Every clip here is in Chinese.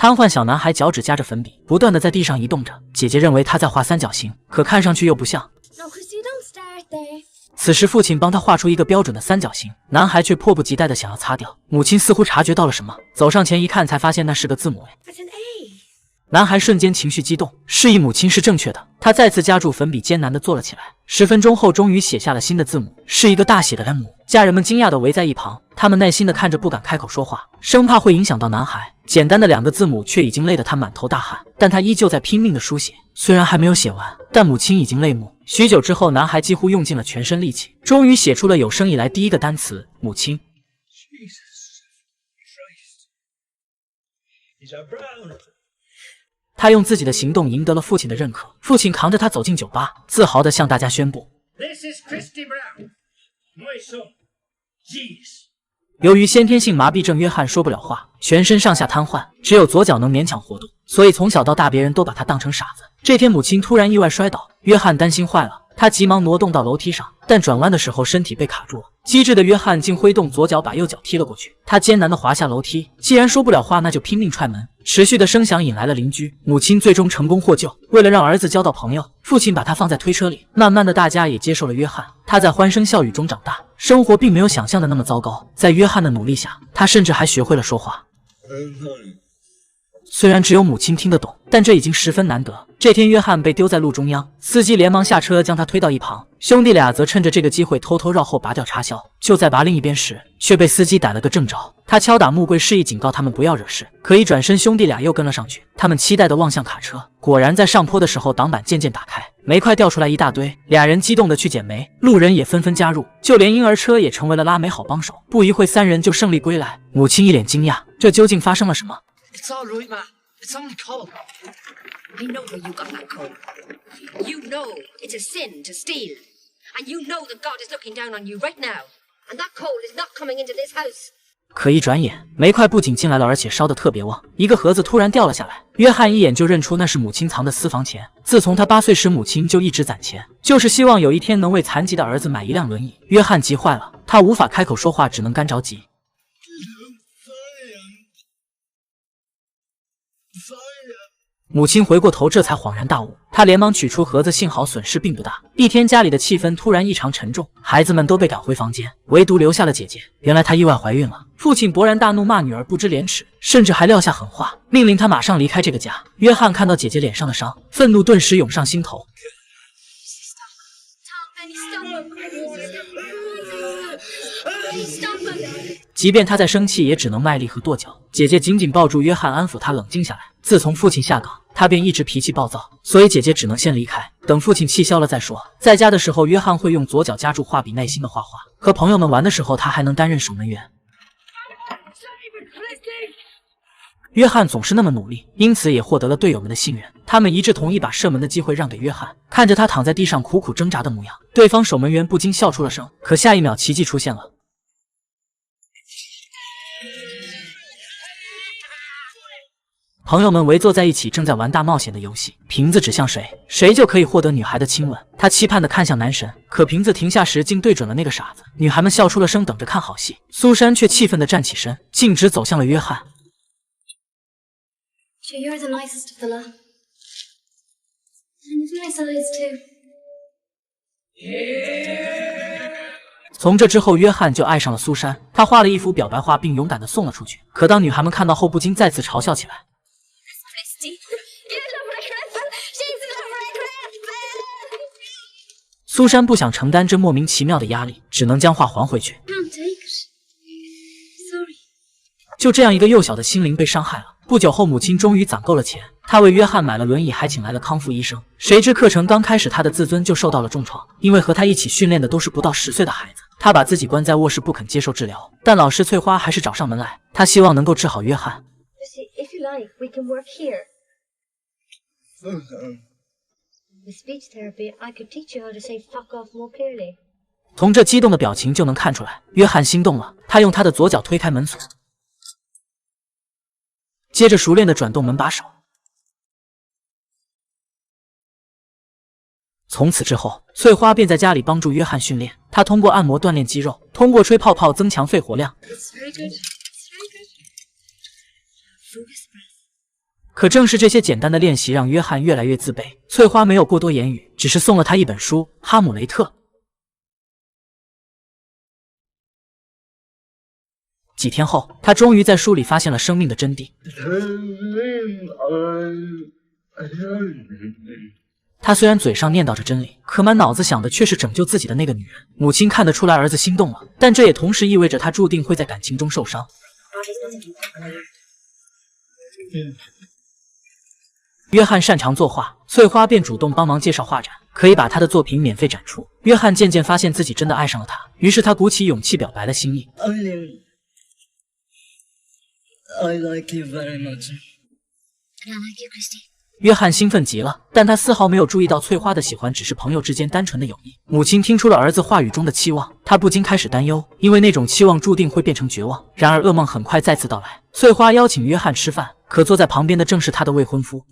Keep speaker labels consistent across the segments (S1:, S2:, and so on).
S1: 瘫痪小男孩脚趾夹着粉笔，不断的在地上移动着。姐姐认为他在画三角形，可看上去又不像。此时父亲帮他画出一个标准的三角形，男孩却迫不及待的想要擦掉。母亲似乎察觉到了什么，走上前一看，才发现那是个字母 A。男孩瞬间情绪激动，示意母亲是正确的。他再次夹住粉笔，艰难地坐了起来。10分钟后，终于写下了新的字母，是一个大写的 M。家人们惊讶地围在一旁，他们耐心地看着，不敢开口说话，生怕会影响到男孩。简单的2个字母却已经累得他满头大汗，但他依旧在拼命地书写。虽然还没有写完，但母亲已经泪目。许久之后，男孩几乎用尽了全身力气，终于写出了有生以来第一个单词“母亲”。他用自己的行动赢得了父亲的认可。父亲扛着他走进酒吧，自豪地向大家宣布 ：“This is Christy Brown, my son, Jesus。”由于先天性麻痹症，约翰说不了话，全身上下瘫痪，只有左脚能勉强活动，所以从小到大，别人都把他当成傻子。这天，母亲突然意外摔倒，约翰担心坏了，他急忙挪动到楼梯上，但转弯的时候身体被卡住了。机智的约翰竟挥动左脚把右脚踢了过去，他艰难地滑下楼梯。既然说不了话，那就拼命踹门。持续的声响引来了邻居，母亲最终成功获救。为了让儿子交到朋友，父亲把他放在推车里。慢慢的，大家也接受了约翰，他在欢声笑语中长大，生活并没有想象的那么糟糕。在约翰的努力下，他甚至还学会了说话。虽然只有母亲听得懂，但这已经十分难得。这天，约翰被丢在路中央，司机连忙下车将他推到一旁，兄弟俩则趁着这个机会偷偷绕后拔掉插销。就在拔另一边时，却被司机逮了个正着。他敲打木柜，示意警告他们不要惹事。可一转身，兄弟俩又跟了上去。他们期待地望向卡车，果然在上坡的时候，挡板渐渐打开，煤块掉出来一大堆。俩人激动地去捡煤，路人也纷纷加入，就连婴儿车也成为了拉煤好帮手。不一会，3人就胜利归来。母亲一脸惊讶，这究竟发生了什么
S2: ？It's all right, Ma. It's only coal. I know where you got that coal. You know it's a sin to steal. And you know that God is looking down on you right now. And that coal is not coming into this house.
S1: 可一转眼，煤块不仅进来了，而且烧得特别旺。一个盒子突然掉了下来，约翰一眼就认出那是母亲藏的私房钱。自从他8岁时，母亲就一直攒钱，就是希望有一天能为残疾的儿子买一辆轮椅。约翰急坏了，他无法开口说话，只能干着急。母亲回过头，这才恍然大悟。她连忙取出盒子，幸好损失并不大。一天，家里的气氛突然异常沉重，孩子们都被赶回房间，唯独留下了姐姐。原来她意外怀孕了。父亲勃然大怒，骂女儿不知廉耻，甚至还撂下狠话，命令她马上离开这个家。约翰看到姐姐脸上的伤，愤怒顿时涌上心头。即便他在生气，也只能卖力和跺脚。姐姐紧紧抱住约翰，安抚他冷静下来。自从父亲下岗，他便一直脾气暴躁，所以姐姐只能先离开，等父亲气消了再说。在家的时候，约翰会用左脚夹住画笔，耐心的画画；和朋友们玩的时候，他还能担任守门员。约翰总是那么努力，因此也获得了队友们的信任。他们一致同意把射门的机会让给约翰。看着他躺在地上苦苦挣扎的模样，对方守门员不禁笑出了声。可下一秒，奇迹出现了。朋友们围坐在一起，正在玩大冒险的游戏。瓶子指向谁，谁就可以获得女孩的亲吻。他期盼地看向男神，可瓶子停下时竟对准了那个傻子。女孩们笑出了声，等着看好戏。苏珊却气愤地站起身，径直走向了约翰。
S3: You're the nicest of the lot. And you've nice eyes too.
S1: 从这之后，约翰就爱上了苏珊。他画了一幅表白画，并勇敢地送了出去。可当女孩们看到后，不禁再次嘲笑起来。苏珊不想承担这莫名其妙的压力，只能将画还回去。就这样，一个幼小的心灵被伤害了。不久后，母亲终于攒够了钱，她为约翰买了轮椅，还请来了康复医生。谁知课程刚开始，他的自尊就受到了重创，因为和他一起训练的都是不到10岁的孩子。他把自己关在卧室，不肯接受治疗。但老师翠花还是找上门来，她希望能够治好约翰。从这激动的表情就能看出来，约翰心动了。他用他的左脚推开门锁，接着熟练地转动门把手。从此之后，翠花便在家里帮助约翰训练。她通过按摩锻炼肌肉，通过吹泡泡增强肺活量。可正是这些简单的练习让约翰越来越自卑。翠花没有过多言语，只是送了他一本书《哈姆雷特》。几天后，他终于在书里发现了生命的真谛。他虽然嘴上念叨着真理，可满脑子想的却是拯救自己的那个女人。母亲看得出来儿子心动了，但这也同时意味着他注定会在感情中受伤。约翰擅长作画，翠花便主动帮忙介绍画展，可以把他的作品免费展出。约翰渐渐发现自己真的爱上了她，于是他鼓起勇气表白了心意。
S4: I like you very much.
S3: And I like you, Christy.
S1: 约翰兴奋极了，但他丝毫没有注意到翠花的喜欢只是朋友之间单纯的友谊。母亲听出了儿子话语中的期望，她不禁开始担忧，因为那种期望注定会变成绝望。然而噩梦很快再次到来，翠花邀请约翰吃饭，可坐在旁边的正是他的未婚夫。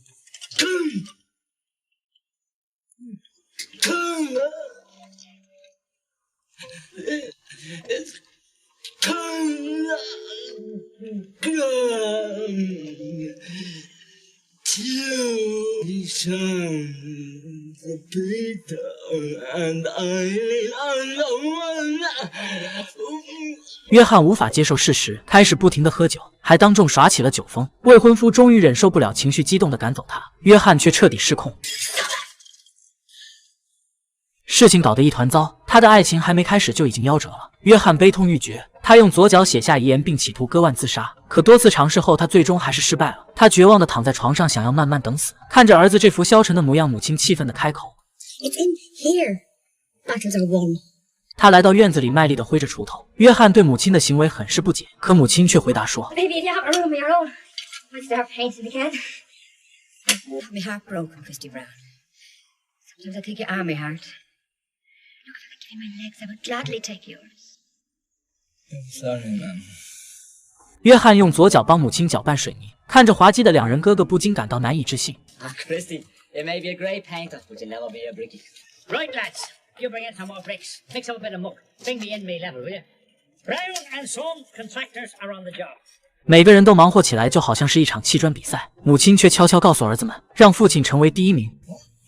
S1: 约翰无法接受事实，开始不停地喝酒，还当众耍起了酒疯。未婚夫终于忍受不了，情绪激动地赶走他，约翰却彻底失控。事情搞得一团糟，他的爱情还没开始就已经夭折了。约翰悲痛欲绝，他用左脚写下遗言，并企图割腕自杀。可多次尝试后，他最终还是失败了。他绝望地躺在床上，想要慢慢等死。看着儿子这副消沉的模样，母亲气愤地开口
S2: It's in here. Battles are won.
S1: 他来到院子里，卖力地挥着锄头。约翰对母亲的行为很是不解，可母亲却回答说
S3: Baby, if you have a room of your own, let's start painting again.
S2: My heart broken, Christy Brown. Sometimes I think you are my heart. Look, if I could give you my legs, I would gladly take yours.
S4: I'm sorry, Mom.
S1: 约翰用左脚帮母亲搅拌水泥，看着滑稽的两人，哥哥不禁感到难以置信。
S5: Christy, you may be a great painter, but you'll never be a brickie.
S6: Right, lads. You bring in some more bricks. Mix up a bit of muck. Bring me in me level, will you? Brown and Son contractors are on the job.
S1: 每个人都忙活起来，就好像是一场砌砖比赛。母亲却悄悄告诉儿子们，让父亲成为第一名。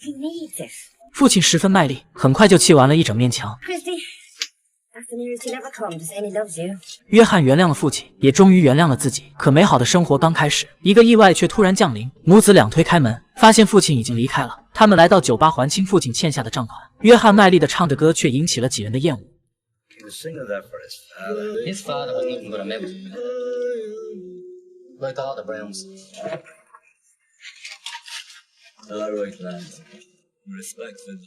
S2: He needs it.
S1: 父亲十分卖力，很快就砌完了一整面墙。
S2: Christy, that's the nearest he'll ever come to saying he loves you.
S1: 约翰原谅了父亲，也终于原谅了自己。可美好的生活刚开始，一个意外却突然降临。母子俩推开门，发现父亲已经离开了。他们来到酒吧还清父亲欠下的账款。约翰卖力地唱着歌，却引起了几人的厌恶。
S7: He was singing that for his father.
S5: His father was nothing but a mouse. Like all the Browns.
S4: All right, lad. Respectful.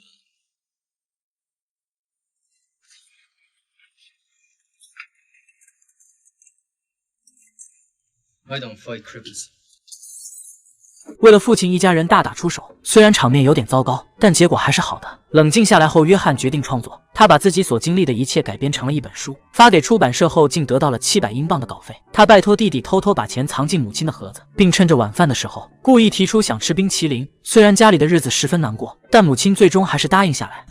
S5: I don't fight cripples.
S1: 为了父亲一家人大打出手，虽然场面有点糟糕，但结果还是好的。冷静下来后，约翰决定创作。他把自己所经历的一切改编成了一本书，发给出版社后，竟得到了700英镑的稿费。他拜托弟弟偷偷把钱藏进母亲的盒子，并趁着晚饭的时候，故意提出想吃冰淇淋。虽然家里的日子十分难过，但母亲最终还是答应下来。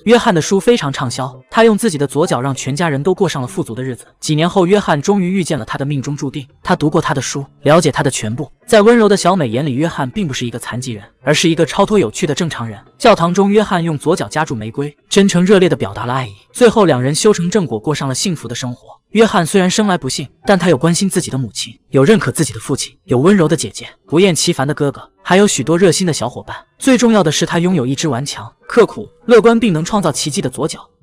S1: 约翰的书非常畅销，他用自己的左脚让全家人都过上了富足的日子。几年后，约翰终于遇见了他的命中注定。他读过他的书，了解他的全部。在温柔的小美眼里，约翰并不是一个残疾人，而是一个超脱有趣的正常人。教堂中，约翰用左脚夹住玫瑰，真诚热烈地表达了爱意。最后，两人修成正果，过上了幸福的生活。约翰虽然生来不幸，但他有关心自己的母亲，有认可自己的父亲，有温柔的姐姐，不厌其烦的哥哥，还有许多热心的小伙伴。最重要的是，他拥有一只顽强、刻苦、乐观并能创造奇迹的左脚。